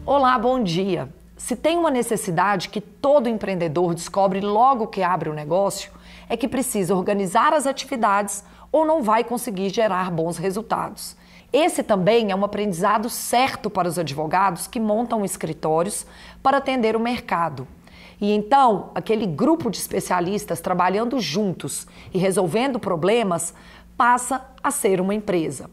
Olá, bom dia. Se tem uma necessidade que todo empreendedor descobre logo que abre o negócio, é que precisa organizar as atividades ou não vai conseguir gerar bons resultados. Esse também é um aprendizado certo para os advogados que montam escritórios para atender o mercado. E então, aquele grupo de especialistas trabalhando juntos e resolvendo problemas passa a ser uma empresa.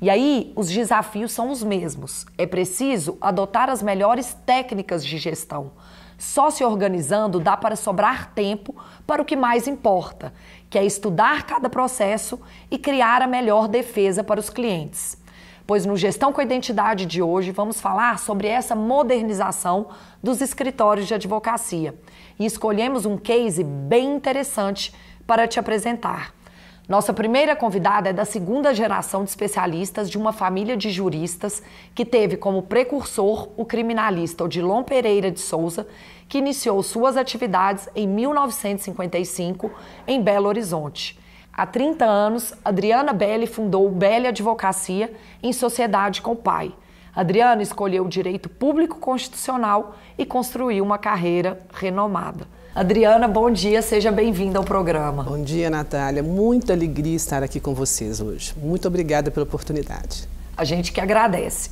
E aí, os desafios são os mesmos. É preciso adotar as melhores técnicas de gestão. Só se organizando dá para sobrar tempo para o que mais importa, que é estudar cada processo e criar a melhor defesa para os clientes. Pois no Gestão com a Identidade de hoje vamos falar sobre essa modernização dos escritórios de advocacia. E escolhemos um case bem interessante para te apresentar. Nossa primeira convidada é da segunda geração de especialistas de uma família de juristas que teve como precursor o criminalista Odilon Pereira de Souza, que iniciou suas atividades em 1955 em Belo Horizonte. Há 30 anos, Adriana Belli fundou o Belli Advocacia em sociedade com o pai. Adriana escolheu o direito público constitucional e construiu uma carreira renomada. Adriana, bom dia, seja bem-vinda ao programa. Bom dia, Natália. Muita alegria estar aqui com vocês hoje. Muito obrigada pela oportunidade. A gente que agradece.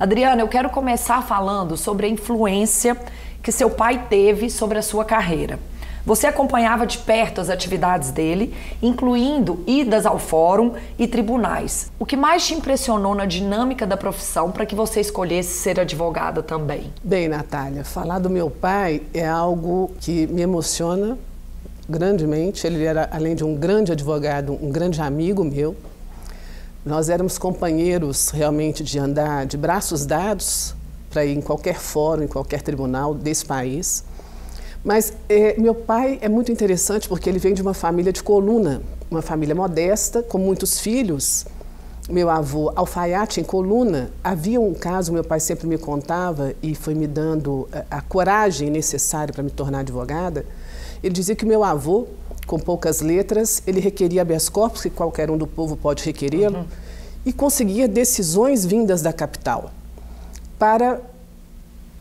Adriana, eu quero começar falando sobre a influência que seu pai teve sobre a sua carreira. Você acompanhava de perto as atividades dele, incluindo idas ao fórum e tribunais. O que mais te impressionou na dinâmica da profissão para que você escolhesse ser advogada também? Bem, Natália, falar do meu pai é algo que me emociona grandemente. Ele era, além de um grande advogado, um grande amigo meu. Nós éramos companheiros realmente de andar de braços dados para ir em qualquer fórum, em qualquer tribunal desse país. Mas meu pai é muito interessante porque ele vem de uma família de Coluna, uma família modesta, com muitos filhos. Meu avô, alfaiate em Coluna, havia um caso, meu pai sempre me contava e foi me dando a coragem necessária para me tornar advogada. Ele dizia que meu avô, com poucas letras, ele requeria habeas corpus, que qualquer um do povo pode requerê-lo, e conseguia decisões vindas da capital para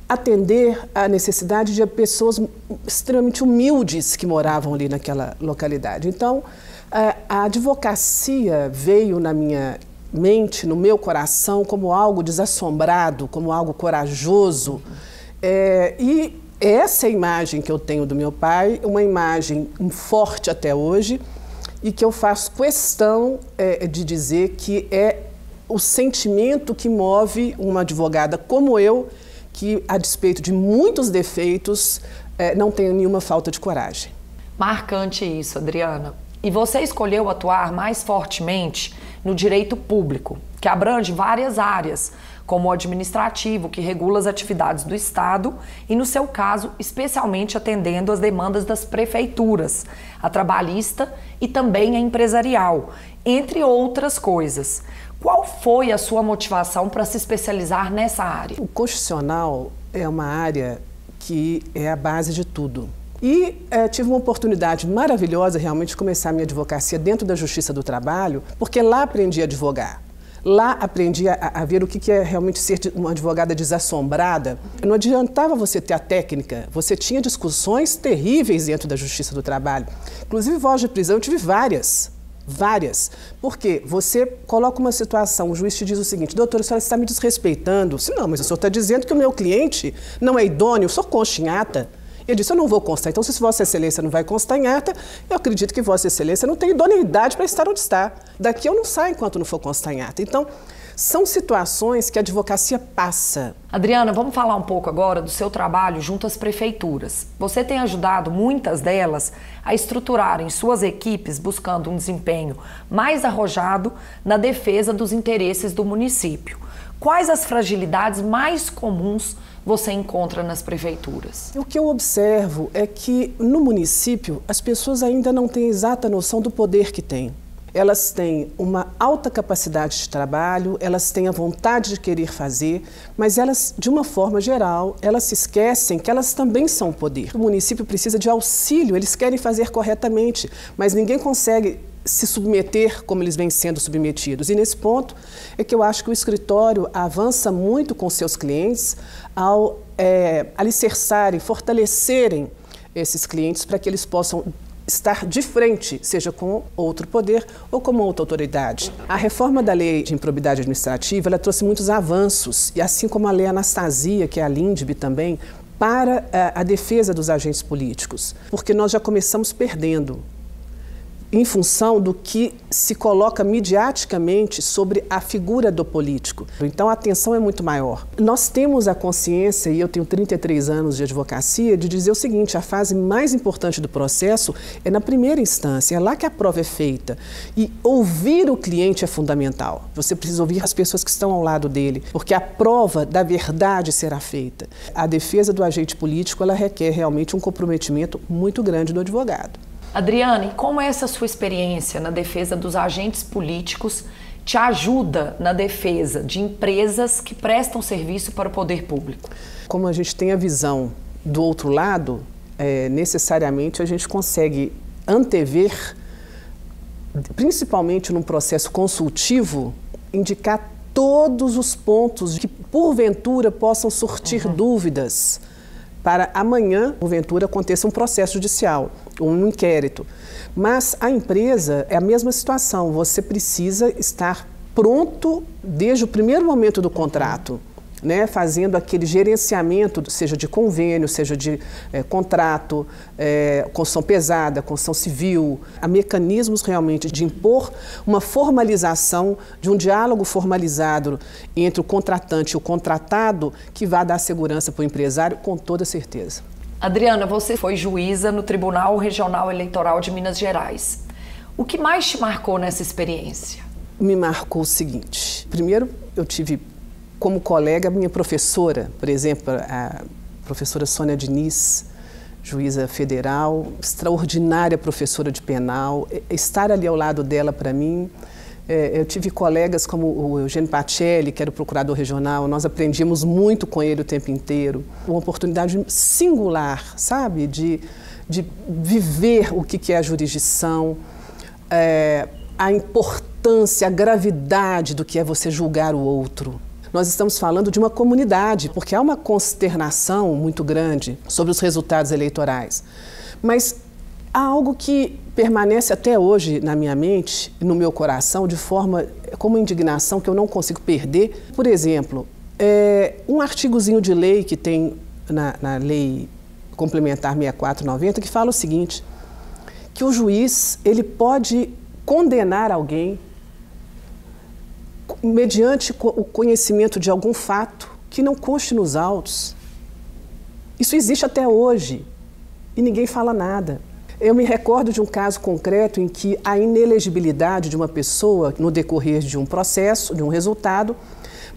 atender à necessidade de pessoas extremamente humildes que moravam ali naquela localidade. Então, a advocacia veio na minha mente, no meu coração, como algo desassombrado, como algo corajoso. E essa imagem que eu tenho do meu pai, uma imagem forte até hoje, e que eu faço questão de dizer que é o sentimento que move uma advogada como eu, que, a despeito de muitos defeitos, não tenho nenhuma falta de coragem. Marcante isso, Adriana. E você escolheu atuar mais fortemente no direito público, que abrange várias áreas, como o administrativo, que regula as atividades do Estado, e, no seu caso, especialmente atendendo às demandas das prefeituras, a trabalhista e também a empresarial, entre outras coisas. Qual foi a sua motivação para se especializar nessa área? O constitucional é uma área que é a base de tudo. E tive uma oportunidade maravilhosa realmente de começar a minha advocacia dentro da Justiça do Trabalho, porque lá aprendi a advogar. Lá aprendi a ver o que é realmente ser uma advogada desassombrada. Não adiantava você ter a técnica, você tinha discussões terríveis dentro da Justiça do Trabalho. Inclusive, voz de prisão, eu tive várias. Porque você coloca uma situação, o juiz te diz o seguinte: doutora, a senhora está me desrespeitando. Não, mas o senhor está dizendo que o meu cliente não é idôneo, eu sou consta em ata. Ele disse: eu não vou constar. Então, se Vossa Excelência não vai constar em ata, eu acredito que Vossa Excelência não tem idoneidade para estar onde está. Daqui eu não saio enquanto não for constar em ata. Então, são situações que a advocacia passa. Adriana, vamos falar um pouco agora do seu trabalho junto às prefeituras. Você tem ajudado muitas delas a estruturarem suas equipes buscando um desempenho mais arrojado na defesa dos interesses do município. Quais as fragilidades mais comuns você encontra nas prefeituras? O que eu observo é que no município as pessoas ainda não têm exata noção do poder que têm. Elas têm uma alta capacidade de trabalho, elas têm a vontade de querer fazer, mas elas, de uma forma geral, elas se esquecem que elas também são poder. O município precisa de auxílio, eles querem fazer corretamente, mas ninguém consegue se submeter como eles vêm sendo submetidos. E nesse ponto é que eu acho que o escritório avança muito com seus clientes ao alicerçarem, fortalecerem esses clientes para que eles possam estar de frente, seja com outro poder ou com outra autoridade. A reforma da lei de improbidade administrativa, ela trouxe muitos avanços, e assim como a lei Anastasia, que é a LINDB também, para a defesa dos agentes políticos, porque nós já começamos perdendo em função do que se coloca midiaticamente sobre a figura do político. Então a atenção é muito maior. Nós temos a consciência, e eu tenho 33 anos de advocacia, de dizer o seguinte: a fase mais importante do processo é na primeira instância, é lá que a prova é feita. E ouvir o cliente é fundamental. Você precisa ouvir as pessoas que estão ao lado dele, porque a prova da verdade será feita. A defesa do agente político, ela requer realmente um comprometimento muito grande do advogado. Adriane, como essa sua experiência na defesa dos agentes políticos te ajuda na defesa de empresas que prestam serviço para o poder público? Como a gente tem a visão do outro lado, necessariamente a gente consegue antever, principalmente num processo consultivo, indicar todos os pontos que porventura possam surtir dúvidas para amanhã, porventura, aconteça um processo judicial, um inquérito. Mas a empresa é a mesma situação, você precisa estar pronto desde o primeiro momento do contrato, né, fazendo aquele gerenciamento, seja de convênio, seja de contrato, construção pesada, construção civil, há mecanismos realmente de impor uma formalização, de um diálogo formalizado entre o contratante e o contratado, que vai dar segurança para o empresário, com toda certeza. Adriana, você foi juíza no Tribunal Regional Eleitoral de Minas Gerais. O que mais te marcou nessa experiência? Me marcou o seguinte: primeiro, eu tive como colega minha professora, por exemplo, a professora Sônia Diniz, juíza federal, extraordinária professora de penal. Estar ali ao lado dela, para mim, eu tive colegas como o Eugênio Pacelli, que era o procurador regional, nós aprendíamos muito com ele o tempo inteiro. Uma oportunidade singular, sabe, de viver o que é a jurisdição, a importância, a gravidade do que é você julgar o outro. Nós estamos falando de uma comunidade, porque há uma consternação muito grande sobre os resultados eleitorais. Mas há algo que permanece até hoje na minha mente, no meu coração, de forma, como indignação que eu não consigo perder. Por exemplo, um artigozinho de lei que tem na Lei Complementar 64/90, que fala o seguinte, que o juiz ele pode condenar alguém mediante o conhecimento de algum fato que não conste nos autos. Isso existe até hoje e ninguém fala nada. Eu me recordo de um caso concreto em que a inelegibilidade de uma pessoa no decorrer de um processo, de um resultado,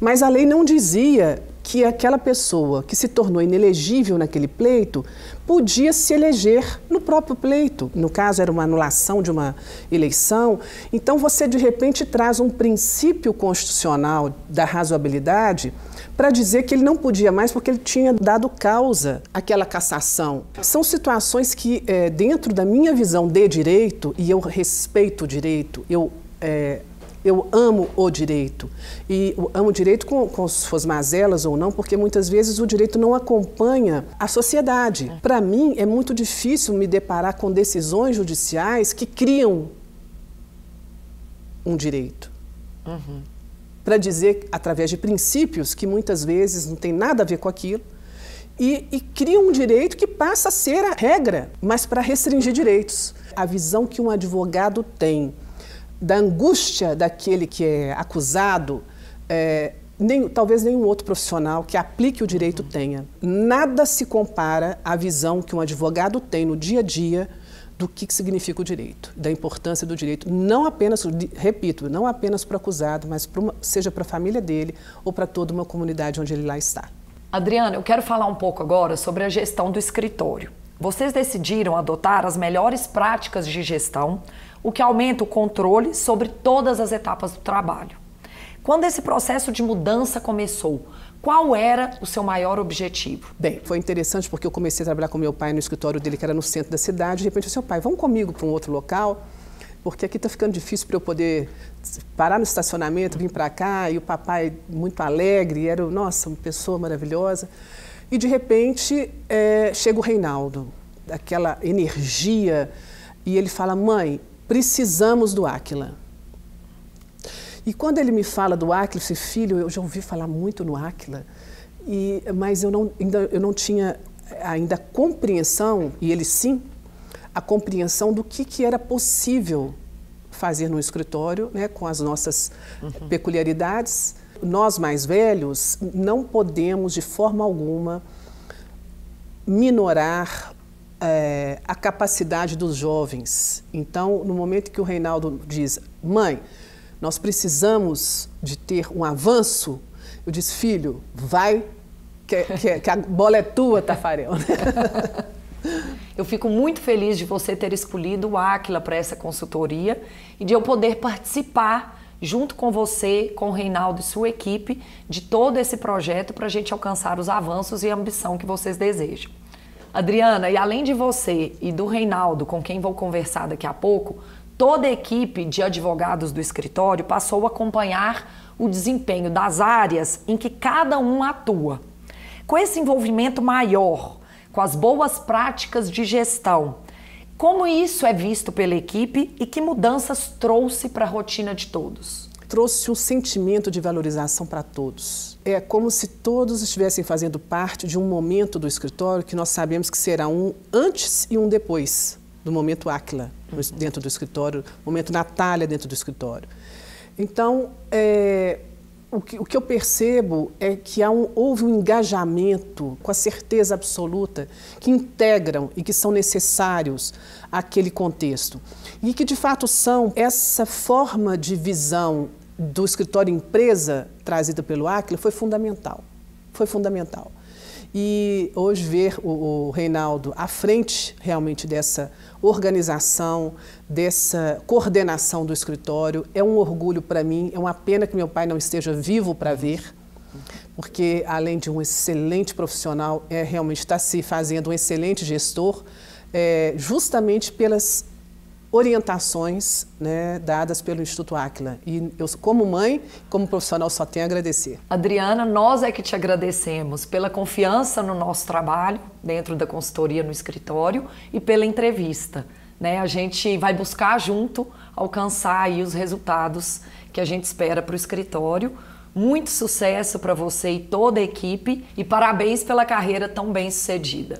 mas a lei não dizia que aquela pessoa que se tornou inelegível naquele pleito podia se eleger no próprio pleito. No caso, era uma anulação de uma eleição. Então, você, de repente, traz um princípio constitucional da razoabilidade para dizer que ele não podia mais porque ele tinha dado causa àquela cassação. São situações que, dentro da minha visão de direito, e eu respeito o direito, eu amo o direito, e eu amo o direito com suas mazelas ou não, porque muitas vezes o direito não acompanha a sociedade. Para mim, é muito difícil me deparar com decisões judiciais que criam um direito. Para dizer, através de princípios que muitas vezes não tem nada a ver com aquilo, e criam um direito que passa a ser a regra, mas para restringir direitos. A visão que um advogado tem da angústia daquele que é acusado, talvez nenhum outro profissional que aplique o direito tenha. Nada se compara à visão que um advogado tem no dia a dia do que significa o direito, da importância do direito, não apenas, repito, não apenas para o acusado, mas seja para a família dele ou para toda uma comunidade onde ele lá está. Adriana, eu quero falar um pouco agora sobre a gestão do escritório. Vocês decidiram adotar as melhores práticas de gestão, o que aumenta o controle sobre todas as etapas do trabalho. Quando esse processo de mudança começou, qual era o seu maior objetivo? Bem, foi interessante porque eu comecei a trabalhar com meu pai no escritório dele, que era no centro da cidade, e de repente eu disse, pai, vamos comigo para um outro local? porque aqui está ficando difícil para eu poder parar no estacionamento, vir para cá, e o papai muito alegre, era, nossa, uma pessoa maravilhosa. E, de repente, chega o Reinaldo, aquela energia, e ele fala, mãe, precisamos do Áquila. E quando ele me fala do Áquila, eu disse, filho, eu já ouvi falar muito no Áquila, mas eu não tinha ainda a compreensão, e ele sim, a compreensão do que era possível fazer no escritório, né, com as nossas peculiaridades. Nós mais velhos não podemos de forma alguma minorar a capacidade dos jovens. Então, no momento que o Reinaldo diz, mãe, nós precisamos de ter um avanço, eu disse, filho, vai, que a bola é tua, Tafarel. Eu fico muito feliz de você ter escolhido o Áquila para essa consultoria e de eu poder participar junto com você, com o Reinaldo e sua equipe, de todo esse projeto para a gente alcançar os avanços e a ambição que vocês desejam. Adriana, e além de você e do Reinaldo, com quem vou conversar daqui a pouco, toda a equipe de advogados do escritório passou a acompanhar o desempenho das áreas em que cada um atua. Com esse envolvimento maior, com as boas práticas de gestão, como isso é visto pela equipe e que mudanças trouxe para a rotina de todos? Trouxe um sentimento de valorização para todos. É como se todos estivessem fazendo parte de um momento do escritório que nós sabemos que será um antes e um depois do momento Áquila dentro do escritório, momento Natália dentro do escritório. Então, o que eu percebo é que houve um engajamento com a certeza absoluta que integram e que são necessários àquele contexto. E que, de fato, essa forma de visão do escritório empresa trazida pelo Áquila foi fundamental. Foi fundamental. E hoje ver o Reinaldo à frente realmente dessa organização, dessa coordenação do escritório, é um orgulho para mim, é uma pena que meu pai não esteja vivo para ver, porque além de um excelente profissional, realmente está se fazendo um excelente gestor, justamente pelas orientações, né, dadas pelo Instituto Áquila. E eu, como mãe, como profissional, só tenho a agradecer. Adriana, nós é que te agradecemos pela confiança no nosso trabalho, dentro da consultoria no escritório, e pela entrevista. Né? A gente vai buscar junto alcançar aí os resultados que a gente espera para o escritório. Muito sucesso para você e toda a equipe, e parabéns pela carreira tão bem sucedida.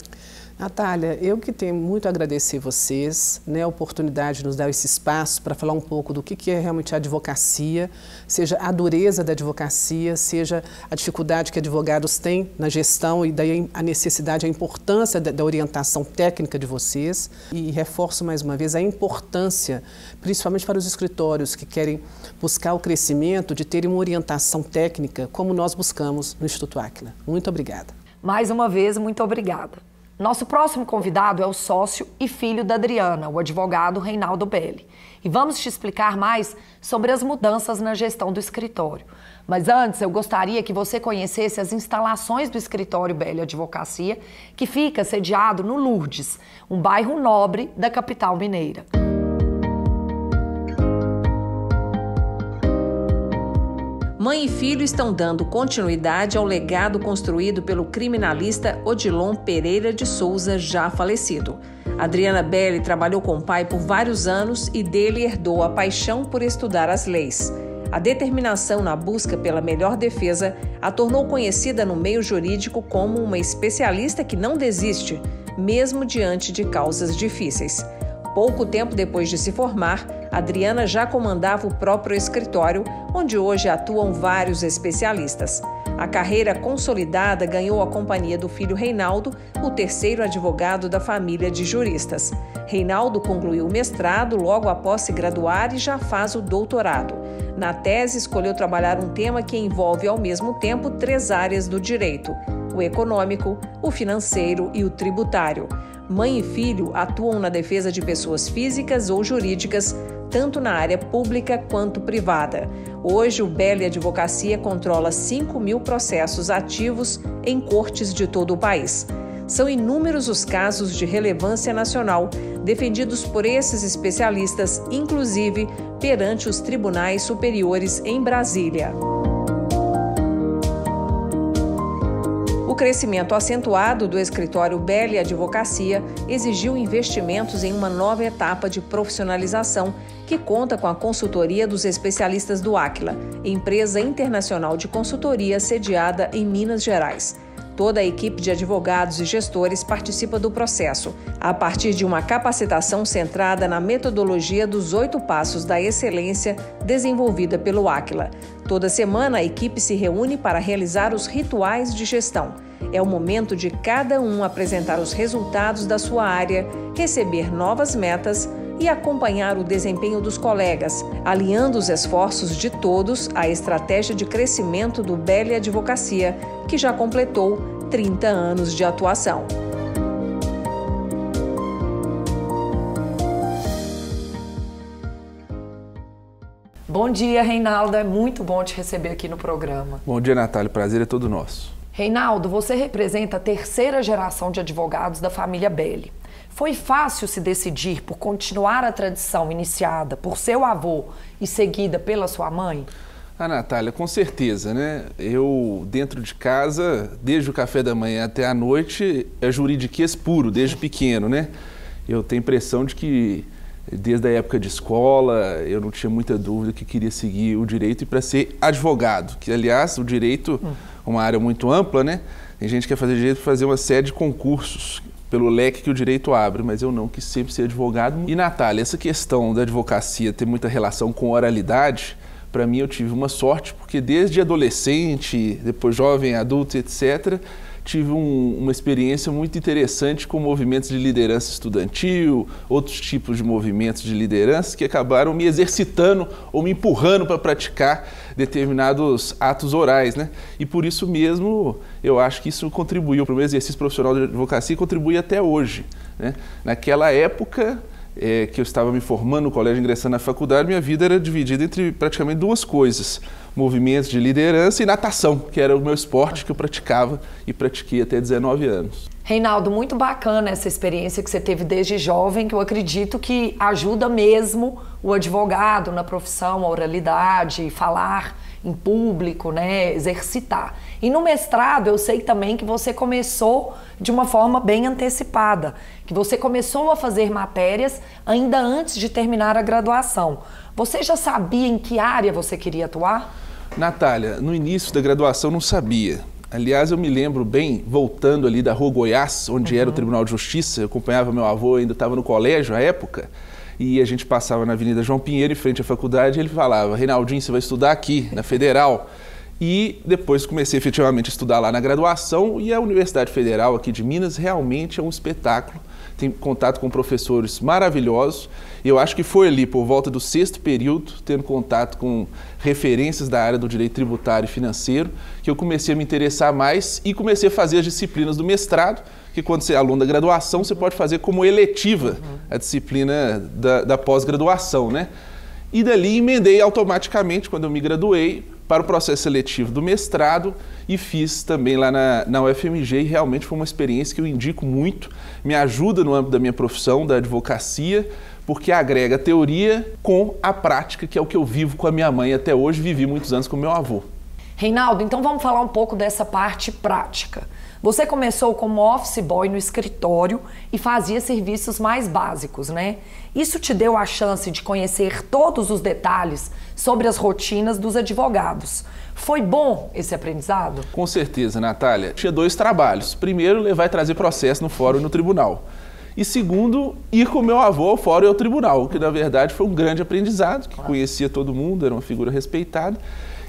Natália, eu que tenho muito a agradecer vocês, né, a oportunidade de nos dar esse espaço para falar um pouco do que é realmente a advocacia, seja a dureza da advocacia, seja a dificuldade que advogados têm na gestão e daí a necessidade, a importância da orientação técnica de vocês. E reforço mais uma vez a importância, principalmente para os escritórios que querem buscar o crescimento, de terem uma orientação técnica como nós buscamos no Instituto Áquila. Muito obrigada. Mais uma vez, muito obrigada. Nosso próximo convidado é o sócio e filho da Adriana, o advogado Reinaldo Belli. E vamos te explicar mais sobre as mudanças na gestão do escritório. Mas antes, eu gostaria que você conhecesse as instalações do escritório Belli Advocacia, que fica sediado no Lourdes, um bairro nobre da capital mineira. Mãe e filho estão dando continuidade ao legado construído pelo criminalista Odilon Pereira de Souza, já falecido. Adriana Belli trabalhou com o pai por vários anos e dele herdou a paixão por estudar as leis. A determinação na busca pela melhor defesa a tornou conhecida no meio jurídico como uma especialista que não desiste, mesmo diante de causas difíceis. Pouco tempo depois de se formar, Adriana já comandava o próprio escritório, onde hoje atuam vários especialistas. A carreira consolidada ganhou a companhia do filho Reinaldo, o terceiro advogado da família de juristas. Reinaldo concluiu o mestrado logo após se graduar e já faz o doutorado. Na tese, escolheu trabalhar um tema que envolve ao mesmo tempo 3 áreas do direito: o econômico, o financeiro e o tributário. Mãe e filho atuam na defesa de pessoas físicas ou jurídicas, tanto na área pública quanto privada. Hoje, o Belli Advocacia controla 5.000 processos ativos em cortes de todo o país. São inúmeros os casos de relevância nacional defendidos por esses especialistas, inclusive perante os tribunais superiores em Brasília. O crescimento acentuado do escritório Belli Advocacia exigiu investimentos em uma nova etapa de profissionalização que conta com a consultoria dos especialistas do Áquila, empresa internacional de consultoria sediada em Minas Gerais. Toda a equipe de advogados e gestores participa do processo, a partir de uma capacitação centrada na metodologia dos 8 passos da excelência desenvolvida pelo Áquila. Toda semana, a equipe se reúne para realizar os rituais de gestão. É o momento de cada um apresentar os resultados da sua área, receber novas metas e acompanhar o desempenho dos colegas, alinhando os esforços de todos à estratégia de crescimento do Belli Advocacia, que já completou 30 anos de atuação. Bom dia, Reinaldo. É muito bom te receber aqui no programa. Bom dia, Natália. O prazer é todo nosso. Reinaldo, você representa a 3ª geração de advogados da família Belli. Foi fácil se decidir por continuar a tradição iniciada por seu avô e seguida pela sua mãe? Natália, com certeza, né? Eu, dentro de casa, desde o café da manhã até a noite, é juridiquês puro, desde pequeno, né? Eu tenho a impressão de que, desde a época de escola, eu não tinha muita dúvida que queria seguir o direito e para ser advogado, que, aliás, o direito é uma área muito ampla, né? Tem gente que quer fazer direito para fazer uma série de concursos pelo leque que o direito abre, mas eu não quis sempre ser advogado. E, Natália, essa questão da advocacia ter muita relação com oralidade, para mim eu tive uma sorte, porque desde adolescente, depois jovem, adulto, etc., tive uma experiência muito interessante com movimentos de liderança estudantil, outros tipos de movimentos de liderança que acabaram me exercitando ou me empurrando para praticar determinados atos orais, né? E por isso mesmo eu acho que isso contribuiu para o meu exercício profissional de advocacia e contribui até hoje, né? Naquela época que eu estava me formando no colégio, ingressando na faculdade, minha vida era dividida entre praticamente 2 coisas: movimentos de liderança e natação, que era o meu esporte que eu praticava e pratiquei até 19 anos. Reinaldo, muito bacana essa experiência que você teve desde jovem, que eu acredito que ajuda mesmo o advogado na profissão, a oralidade, falar em público, né, exercitar. E no mestrado eu sei também que você começou de uma forma bem antecipada, que você começou a fazer matérias ainda antes de terminar a graduação. Você já sabia em que área você queria atuar? Natália, no início da graduação não sabia. Aliás, eu me lembro bem, voltando ali da Rua Goiás, onde era o Tribunal de Justiça, eu acompanhava meu avô, ainda estava no colégio à época, e a gente passava na Avenida João Pinheiro, em frente à faculdade, e ele falava: Reinaldinho, você vai estudar aqui, na Federal. E depois comecei efetivamente a estudar lá na graduação, e a Universidade Federal aqui de Minas realmente é um espetáculo. Tem contato com professores maravilhosos. Eu acho que foi ali, por volta do 6º período, tendo contato com referências da área do direito tributário e financeiro, que eu comecei a me interessar mais e comecei a fazer as disciplinas do mestrado, que quando você é aluno da graduação, você pode fazer como eletiva a disciplina da pós-graduação, né? E dali emendei automaticamente, quando eu me graduei, para o processo seletivo do mestrado e fiz também lá na UFMG, e realmente foi uma experiência que eu indico muito, me ajuda no âmbito da minha profissão, da advocacia, porque agrega a teoria com a prática, que é o que eu vivo com a minha mãe até hoje, vivi muitos anos com meu avô. Reinaldo, então vamos falar um pouco dessa parte prática. Você começou como office boy no escritório e fazia serviços mais básicos, né? Isso te deu a chance de conhecer todos os detalhes sobre as rotinas dos advogados. Foi bom esse aprendizado? Com certeza, Natália. Tinha 2 trabalhos. Primeiro, levar e trazer processo no fórum e no tribunal. E segundo, ir com meu avô ao fórum e ao tribunal, que na verdade foi um grande aprendizado, que conhecia todo mundo, era uma figura respeitada.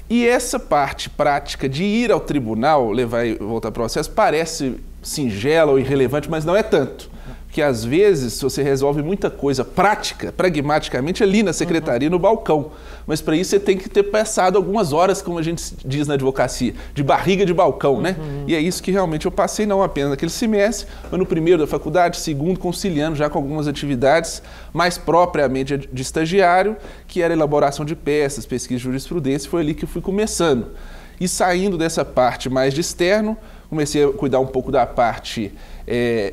E essa parte prática de ir ao tribunal, levar e voltar ao processo, parece singela ou irrelevante, mas não é tanto. Porque às vezes você resolve muita coisa prática, pragmaticamente, ali na secretaria, no balcão. Mas para isso você tem que ter passado algumas horas, como a gente diz na advocacia, de barriga de balcão, né? E é isso que realmente eu passei, não apenas naquele semestre, mas no primeiro da faculdade, segundo, conciliando já com algumas atividades mais propriamente de estagiário, que era elaboração de peças, pesquisa de jurisprudência, foi ali que eu fui começando. E saindo dessa parte mais de externo, comecei a cuidar um pouco da parte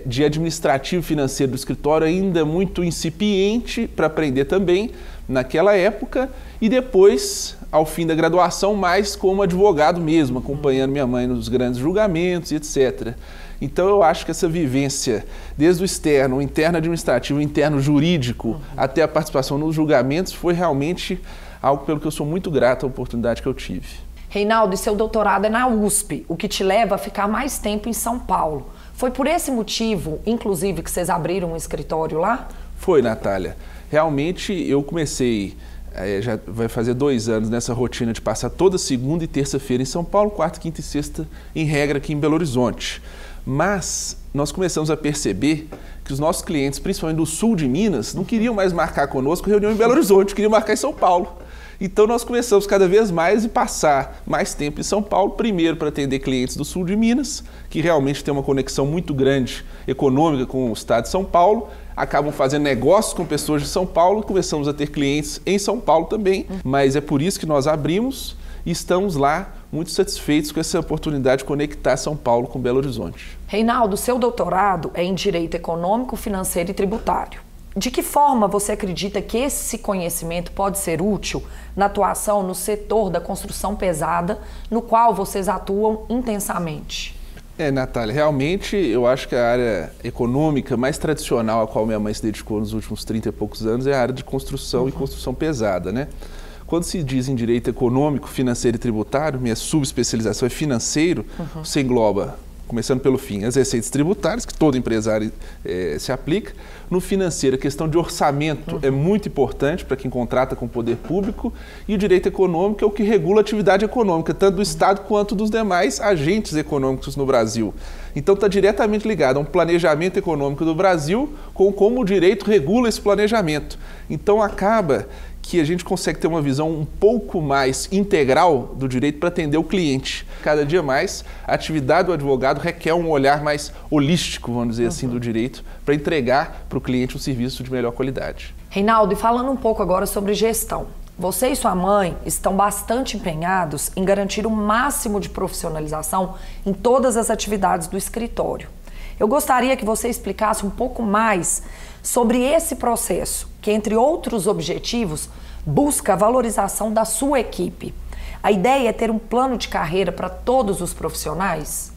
de administrativo financeiro do escritório, ainda muito incipiente para aprender também naquela época, e depois, ao fim da graduação, mais como advogado mesmo, acompanhando minha mãe nos grandes julgamentos e etc. Então eu acho que essa vivência, desde o externo, o interno administrativo, o interno jurídico, até a participação nos julgamentos, foi realmente algo pelo que eu sou muito grato à oportunidade que eu tive. Reinaldo, e seu doutorado é na USP, o que te leva a ficar mais tempo em São Paulo. Foi por esse motivo, inclusive, que vocês abriram um escritório lá? Foi, Natália. Realmente eu comecei, já vai fazer 2 anos, nessa rotina de passar toda segunda e terça-feira em São Paulo, quarta, quinta e sexta, em regra, aqui em Belo Horizonte. Mas nós começamos a perceber que os nossos clientes, principalmente do sul de Minas, não queriam mais marcar conosco reunião em Belo Horizonte, queriam marcar em São Paulo. Então nós começamos cada vez mais a passar mais tempo em São Paulo, primeiro para atender clientes do sul de Minas, que realmente tem uma conexão muito grande econômica com o estado de São Paulo, acabam fazendo negócios com pessoas de São Paulo, começamos a ter clientes em São Paulo também, mas é por isso que nós abrimos e estamos lá muito satisfeitos com essa oportunidade de conectar São Paulo com Belo Horizonte. Reinaldo, seu doutorado é em Direito Econômico, Financeiro e Tributário. De que forma você acredita que esse conhecimento pode ser útil na atuação no setor da construção pesada, no qual vocês atuam intensamente? Natália, realmente eu acho que a área econômica mais tradicional a qual minha mãe se dedicou nos últimos 30 e poucos anos é a área de construção e construção pesada, né? Quando se diz em direito econômico, financeiro e tributário, minha subespecialização é financeiro, você engloba, começando pelo fim, as receitas tributárias, que todo empresário se aplica. No financeiro, a questão de orçamento é muito importante para quem contrata com o poder público, e o direito econômico é o que regula a atividade econômica, tanto do Estado quanto dos demais agentes econômicos no Brasil. Então está diretamente ligado a um planejamento econômico do Brasil com como o direito regula esse planejamento. Então acaba que a gente consegue ter uma visão um pouco mais integral do direito para atender o cliente. Cada dia mais, a atividade do advogado requer um olhar mais holístico, vamos dizer assim, do direito, para entregar para o cliente um serviço de melhor qualidade. Reinaldo, e falando um pouco agora sobre gestão. Você e sua mãe estão bastante empenhados em garantir o máximo de profissionalização em todas as atividades do escritório. Eu gostaria que você explicasse um pouco mais sobre esse processo, que, entre outros objetivos, busca a valorização da sua equipe. A ideia é ter um plano de carreira para todos os profissionais?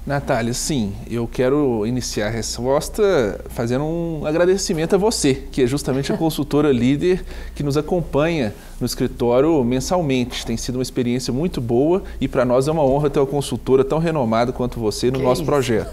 Natália, sim, eu quero iniciar a resposta fazendo um agradecimento a você, que é justamente a consultora líder que nos acompanha no escritório mensalmente. Tem sido uma experiência muito boa e para nós é uma honra ter uma consultora tão renomada quanto você no nosso projeto.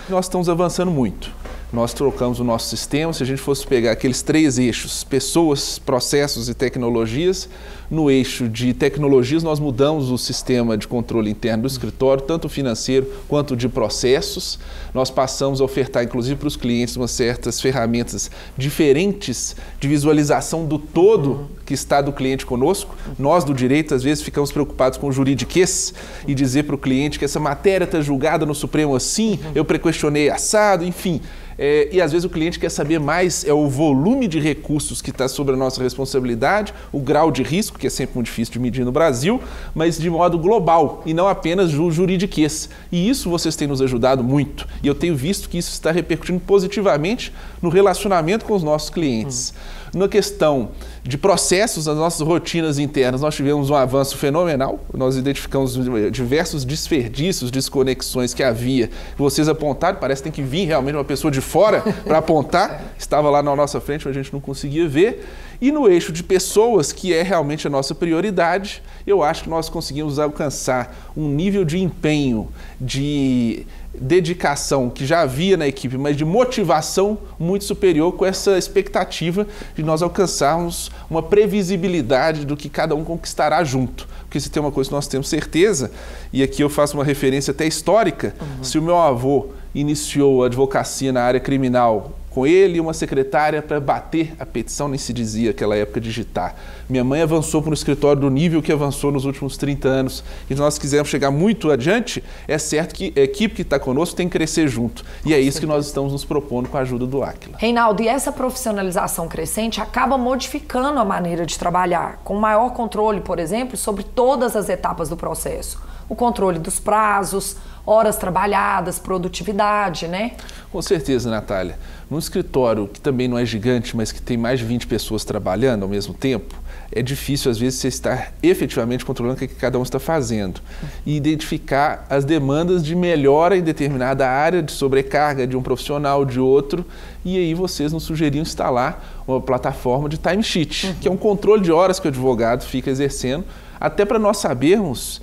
Nós estamos avançando muito. Nós trocamos o nosso sistema. Se a gente fosse pegar aqueles 3 eixos, pessoas, processos e tecnologias, no eixo de tecnologias nós mudamos o sistema de controle interno do escritório, tanto financeiro quanto de processos. Nós passamos a ofertar, inclusive, para os clientes umas certas ferramentas diferentes de visualização do todo que está do cliente conosco. Nós, do direito, às vezes ficamos preocupados com o juridiquês e dizer para o cliente que essa matéria está julgada no Supremo assim, eu prequestionei assado, enfim. E às vezes o cliente quer saber mais o volume de recursos que está sobre a nossa responsabilidade, o grau de risco, que é sempre muito difícil de medir no Brasil, mas de modo global e não apenas juridiquês. E isso vocês têm nos ajudado muito. E eu tenho visto que isso está repercutindo positivamente no relacionamento com os nossos clientes. Na questão de processos, nas nossas rotinas internas, nós tivemos um avanço fenomenal. Nós identificamos diversos desperdícios, desconexões que havia. Vocês apontaram, parece que tem que vir realmente uma pessoa de fora para apontar. Estava lá na nossa frente, mas a gente não conseguia ver. E no eixo de pessoas, que é realmente a nossa prioridade, eu acho que nós conseguimos alcançar um nível de empenho, de dedicação que já havia na equipe, mas de motivação muito superior, com essa expectativa de nós alcançarmos uma previsibilidade do que cada um conquistará junto. Porque se tem uma coisa que nós temos certeza, e aqui eu faço uma referência até histórica, se o meu avô iniciou a advocacia na área criminal com ele e uma secretária para bater a petição, nem se dizia naquela época digitar. Minha mãe avançou para o escritório do nível que avançou nos últimos 30 anos. E se nós quisermos chegar muito adiante, é certo que a equipe que está conosco tem que crescer junto. E é isso que nós estamos nos propondo com a ajuda do Aquila. Reinaldo, e essa profissionalização crescente acaba modificando a maneira de trabalhar, com maior controle, por exemplo, sobre todas as etapas do processo. o controle dos prazos, horas trabalhadas, produtividade, né? Com certeza, Natália. Num escritório que também não é gigante, mas que tem mais de 20 pessoas trabalhando ao mesmo tempo, é difícil, às vezes, você estar efetivamente controlando o que cada um está fazendo e identificar as demandas de melhora em determinada área, de sobrecarga de um profissional, de outro, e aí vocês nos sugeriam instalar uma plataforma de timesheet, que é um controle de horas que o advogado fica exercendo, até para nós sabermos,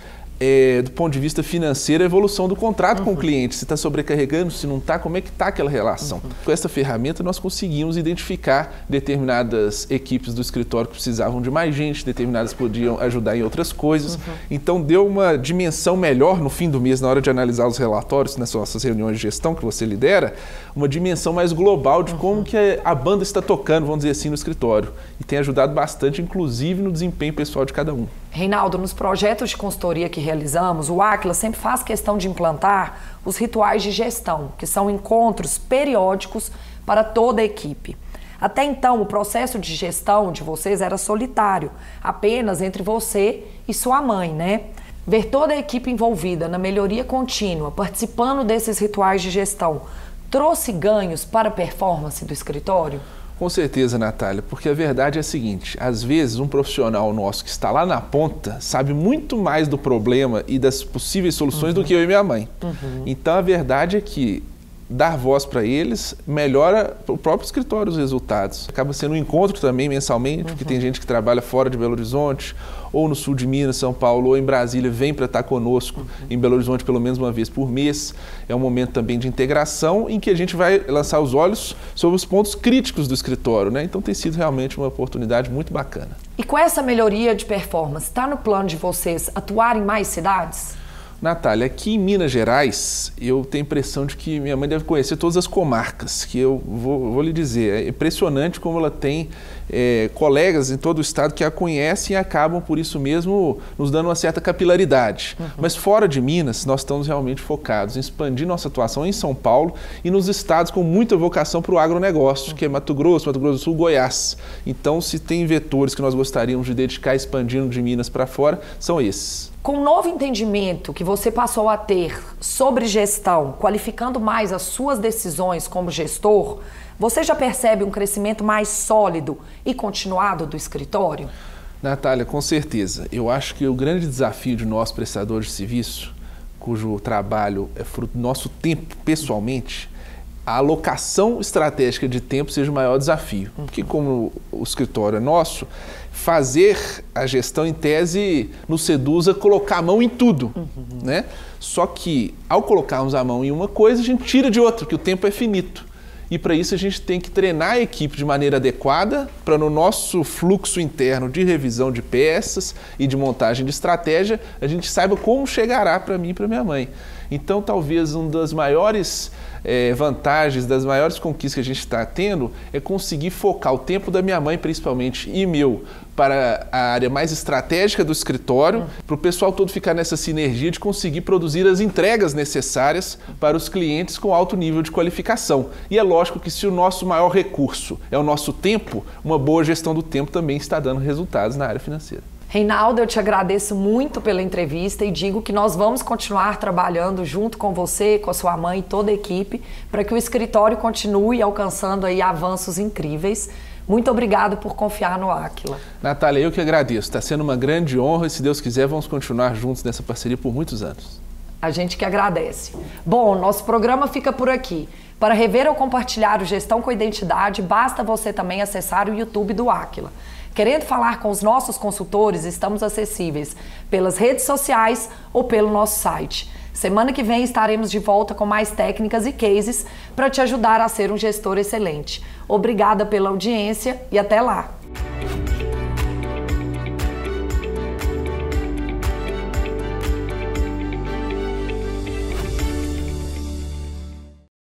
do ponto de vista financeiro, a evolução do contrato com o cliente, se está sobrecarregando, se não está, como é que está aquela relação. Com essa ferramenta nós conseguimos identificar determinadas equipes do escritório que precisavam de mais gente, determinadas podiam ajudar em outras coisas. Então deu uma dimensão melhor no fim do mês, na hora de analisar os relatórios, nas nossas reuniões de gestão que você lidera, uma dimensão mais global de como que a banda está tocando, vamos dizer assim, no escritório. E tem ajudado bastante, inclusive, no desempenho pessoal de cada um. Reinaldo, nos projetos de consultoria que realizamos, o Aquila sempre faz questão de implantar os rituais de gestão, que são encontros periódicos para toda a equipe. Até então, o processo de gestão de vocês era solitário, apenas entre você e sua mãe, né? Ver toda a equipe envolvida na melhoria contínua, participando desses rituais de gestão, trouxe ganhos para a performance do escritório? Com certeza, Natália, porque a verdade é a seguinte, às vezes um profissional nosso que está lá na ponta sabe muito mais do problema e das possíveis soluções do que eu e minha mãe. Então a verdade é que dar voz para eles melhora o próprio escritório os resultados. Acaba sendo um encontro também mensalmente, porque tem gente que trabalha fora de Belo Horizonte, ou no sul de Minas, São Paulo, ou em Brasília, vem para estar conosco em Belo Horizonte pelo menos uma vez por mês. É um momento também de integração em que a gente vai lançar os olhos sobre os pontos críticos do escritório, né? Então tem sido realmente uma oportunidade muito bacana. E com essa melhoria de performance, está no plano de vocês atuar em mais cidades? Natália, aqui em Minas Gerais, eu tenho a impressão de que minha mãe deve conhecer todas as comarcas, que eu vou lhe dizer. É impressionante como ela tem colegas em todo o estado que a conhecem e acabam, por isso mesmo, nos dando uma certa capilaridade. Mas fora de Minas, nós estamos realmente focados em expandir nossa atuação em São Paulo e nos estados com muita vocação para o agronegócio, que é Mato Grosso do Sul, Goiás. Então, se tem vetores que nós gostaríamos de dedicar expandindo de Minas para fora, são esses. Com o novo entendimento que você passou a ter sobre gestão, qualificando mais as suas decisões como gestor, você já percebe um crescimento mais sólido e continuado do escritório? Natália, com certeza. Eu acho que o grande desafio de nós, prestadores de serviço, cujo trabalho é fruto do nosso tempo pessoalmente, a alocação estratégica de tempo seja o maior desafio. Porque como o escritório é nosso, fazer a gestão em tese nos seduz a colocar a mão em tudo, né? Só que ao colocarmos a mão em uma coisa, a gente tira de outra, porque o tempo é finito. E para isso a gente tem que treinar a equipe de maneira adequada para no nosso fluxo interno de revisão de peças e de montagem de estratégia, a gente saiba como chegará para mim e para minha mãe. Então talvez uma das maiores vantagens, das maiores conquistas que a gente está tendo é conseguir focar o tempo da minha mãe, principalmente, e meu, para a área mais estratégica do escritório, para o pessoal todo ficar nessa sinergia de conseguir produzir as entregas necessárias para os clientes com alto nível de qualificação. E é lógico que se o nosso maior recurso é o nosso tempo, uma boa gestão do tempo também está dando resultados na área financeira. Reinaldo, eu te agradeço muito pela entrevista e digo que nós vamos continuar trabalhando junto com você, com a sua mãe e toda a equipe para que o escritório continue alcançando aí avanços incríveis. Muito obrigado por confiar no Aquila. Natália, eu que agradeço. Está sendo uma grande honra e, se Deus quiser, vamos continuar juntos nessa parceria por muitos anos. A gente que agradece. Bom, nosso programa fica por aqui. Para rever ou compartilhar o Gestão com Identidade, basta você também acessar o YouTube do Aquila. Querendo falar com os nossos consultores, estamos acessíveis pelas redes sociais ou pelo nosso site. Semana que vem estaremos de volta com mais técnicas e cases para te ajudar a ser um gestor excelente. Obrigada pela audiência e até lá!